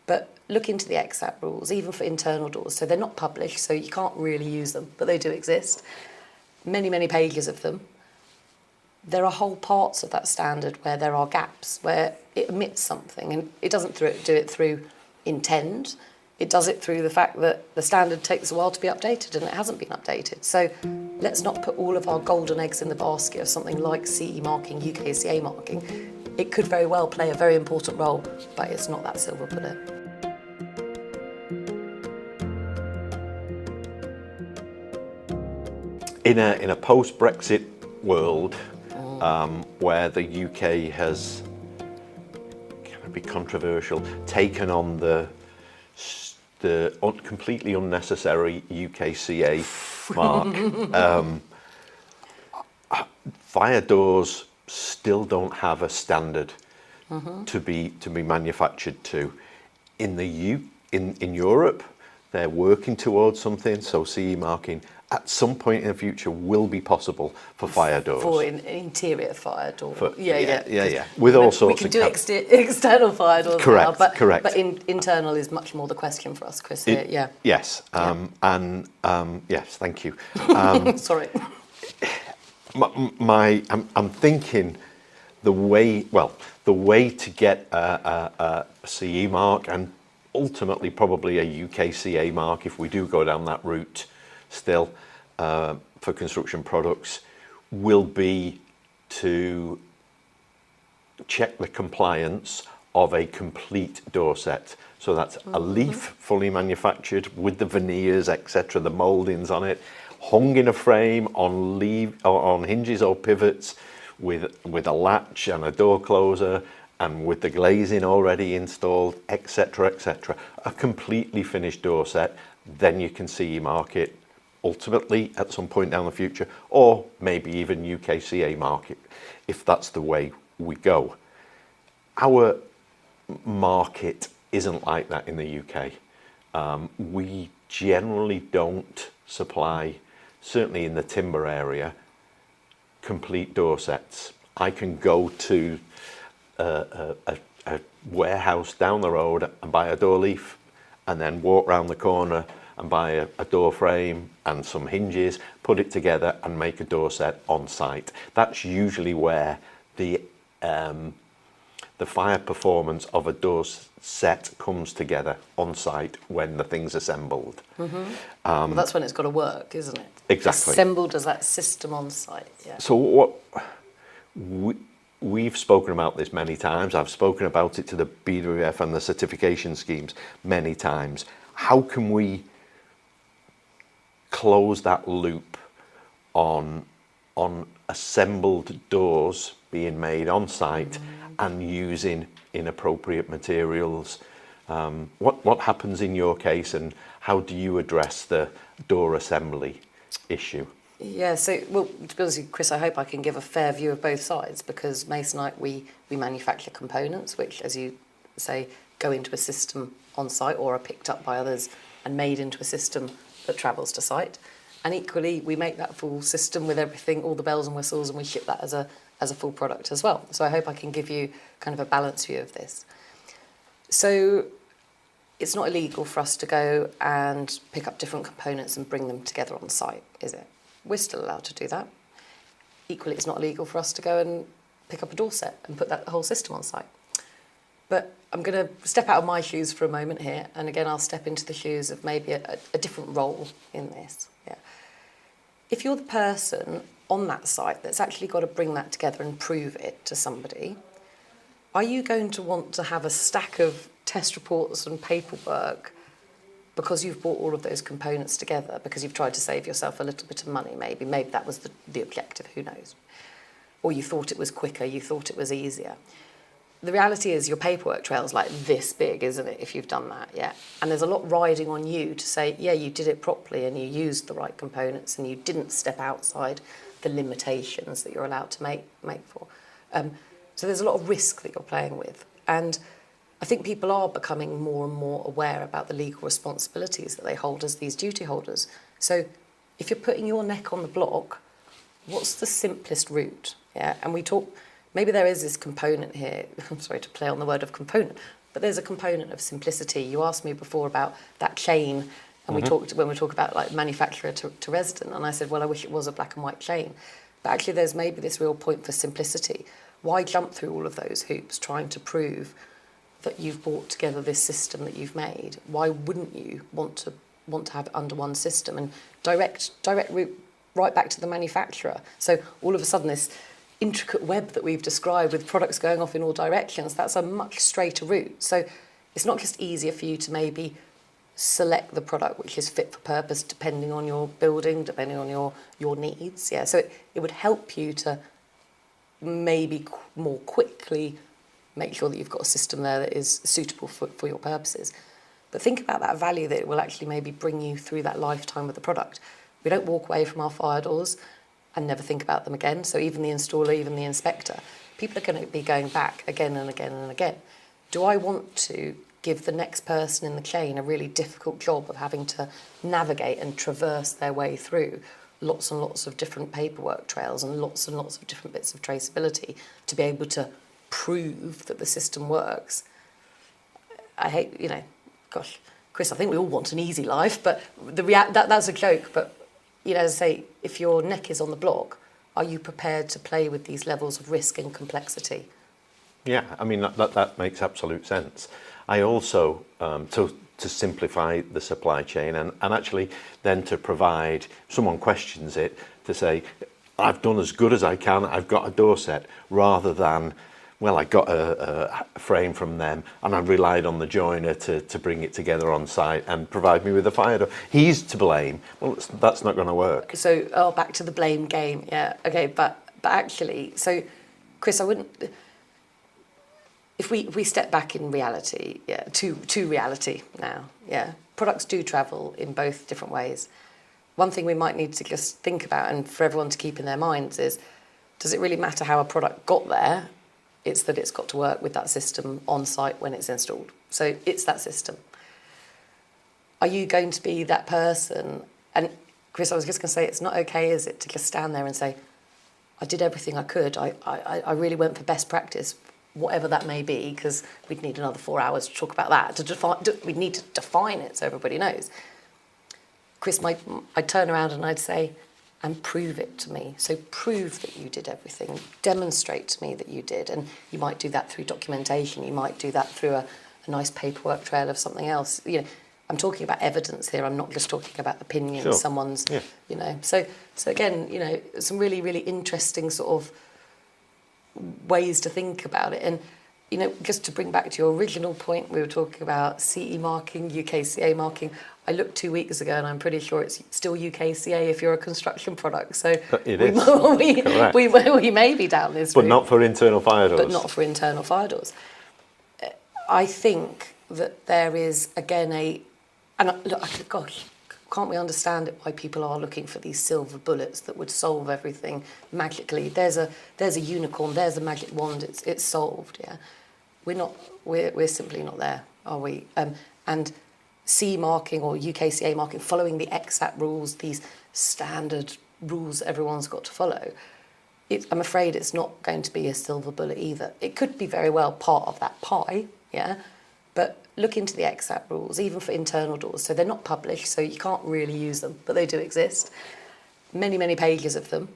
But look into the EXAT rules, even for internal doors. So they're not published, so you can't really use them, but they do exist. Many, many pages of them. There are whole parts of that standard where there are gaps, where it omits something, and it doesn't do it through intent. It does it through the fact that the standard takes a while to be updated, and it hasn't been updated. So let's not put all of our golden eggs in the basket of something like CE marking, UKCA marking. It could very well play a very important role, but it's not that silver bullet. In a post-Brexit world, where the UK has, can it be controversial, taken on the completely unnecessary UKCA mark, fire doors still don't have a standard to be manufactured to. In Europe, they're working towards something, so CE marking at some point in the future will be possible for fire doors. For an interior fire door. Yeah. With all sorts of... We can do external fire doors correct, now, correct. But internal is much more the question for us, Chris, here, yeah. Yes, yes, thank you. Sorry. I'm thinking the way to get a CE mark, and ultimately probably a UKCA mark if we do go down that route still, for construction products, will be to check the compliance of a complete door set. So that's a leaf fully manufactured with the veneers, etc., the mouldings on it, hung in a frame on hinges or pivots with a latch and a door closer, and with the glazing already installed, etc., etc. A completely finished door set. Then you can CE mark it ultimately at some point down the future, or maybe even UKCA market if that's the way we go. Our market isn't like that in the UK. We generally don't supply, certainly in the timber area, complete door sets. I can go to a warehouse down the road and buy a door leaf, and then walk round the corner and buy a door frame and some hinges, put it together and make a door set on site. That's usually where the fire performance of a door set comes together on site when the thing's assembled. Well, that's when it's got to work, isn't it? Exactly. Assembled as that system on site, yeah. So what we've spoken about this many times. I've spoken about it to the BWF and the certification schemes many times. How can we close that loop on assembled doors being made on site and using inappropriate materials? What happens in your case, and how do you address the door assembly issue? Yeah, so, well, to be honest with you, Chris, I hope I can give a fair view of both sides, because Masonite, we manufacture components which, as you say, go into a system on site or are picked up by others and made into a system that travels to site. And equally, we make that full system with everything, all the bells and whistles, and we ship that as a full product as well. So I hope I can give you kind of a balanced view of this. So it's not illegal for us to go and pick up different components and bring them together on site, is it? We're still allowed to do that. Equally, it's not illegal for us to go and pick up a door set and put that whole system on site. But I'm going to step out of my shoes for a moment here, and again, I'll step into the shoes of maybe a different role in this. Yeah. If you're the person on that site that's actually got to bring that together and prove it to somebody, are you going to want to have a stack of test reports and paperwork because you've bought all of those components together, because you've tried to save yourself a little bit of money, maybe that was the objective, who knows? Or you thought it was quicker, you thought it was easier. The reality is your paperwork trail's like this big, isn't it, if you've done that, yeah? And there's a lot riding on you to say, yeah, you did it properly and you used the right components and you didn't step outside the limitations that you're allowed to make for. So there's a lot of risk that you're playing with. And I think people are becoming more and more aware about the legal responsibilities that they hold as these duty holders. So if you're putting your neck on the block, what's the simplest route? Yeah, and we talk, maybe there is this component here, I'm sorry to play on the word of component, but there's a component of simplicity. You asked me before about that chain, and we talked when we talk about like manufacturer to resident, and I said, well, I wish it was a black and white chain. But actually there's maybe this real point for simplicity. Why jump through all of those hoops trying to prove that you've brought together this system that you've made? Why wouldn't you want to have it under one system and direct route right back to the manufacturer? So all of a sudden this intricate web that we've described with products going off in all directions, that's a much straighter route. So it's not just easier for you to maybe select the product which is fit for purpose depending on your building, depending on your needs. Yeah, so it would help you to maybe more quickly make sure that you've got a system there that is suitable for your purposes. But think about that value that it will actually maybe bring you through that lifetime of the product. We don't walk away from our fire doors and never think about them again. So even the installer, even the inspector, people are going to be going back again and again and again. Do I want to give the next person in the chain a really difficult job of having to navigate and traverse their way through lots and lots of different paperwork trails and lots of different bits of traceability to be able to prove that the system works? I hate, gosh, Chris, I think we all want an easy life, but that's a joke. But, as I say, if your neck is on the block, are you prepared to play with these levels of risk and complexity? Yeah, I mean, that makes absolute sense. I also, to simplify the supply chain and actually then to provide, someone questions it, to say, I've done as good as I can, I've got a door set, rather than, well, I got a frame from them and I relied on the joiner to bring it together on site and provide me with a fire door. He's to blame. Well, that's not going to work. So, back to the blame game. Yeah, okay, but actually, so, Chris, I wouldn't... If we step back in reality, to reality now, products do travel in both different ways. One thing we might need to just think about, and for everyone to keep in their minds, is, does it really matter how a product got there? It's that it's got to work with that system on site when it's installed. So it's that system. Are you going to be that person? And Chris, I was just going to say, it's not okay, is it, to just stand there and say, I did everything I could. I really went for best practice, whatever that may be, because we'd need another 4 hours to talk about that. We'd need to define it so everybody knows. Chris, I'd turn around and I'd say, and prove it to me. So prove that you did everything. Demonstrate to me that you did. And you might do that through documentation. You might do that through a nice paperwork trail of something else. I'm talking about evidence here. I'm not just talking about opinions. Sure. Someone's, So again, some really, really interesting sort of ways to think about it. And, just to bring back to your original point, we were talking about CE marking, UKCA marking. I looked 2 weeks ago and I'm pretty sure it's still UKCA if you're a construction product. So it is. we may be down this route. But not for internal fire doors. But not for internal fire doors. I think that there is, again, gosh, can't we understand it, why people are looking for these silver bullets that would solve everything magically? There's a unicorn, there's a magic wand, it's solved, yeah. We're simply not there, are we? And CE marking or UKCA marking, following the EXAT rules, these standard rules that everyone's got to follow, I'm afraid it's not going to be a silver bullet either. It could be very well part of that pie, yeah, but look into the EXAT rules, even for internal doors. So they're not published, so you can't really use them, but they do exist. Many, many pages of them.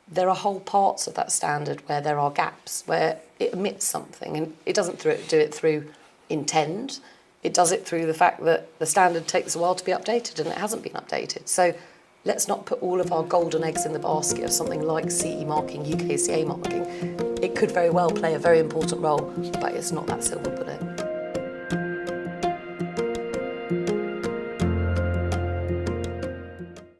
There are whole parts of that standard where there are gaps, where it omits something, and it doesn't do it through intent. It does it through the fact that the standard takes a while to be updated, and it hasn't been updated. So let's not put all of our golden eggs in the basket of something like CE marking, UKCA marking. It could very well play a very important role, but it's not that silver bullet.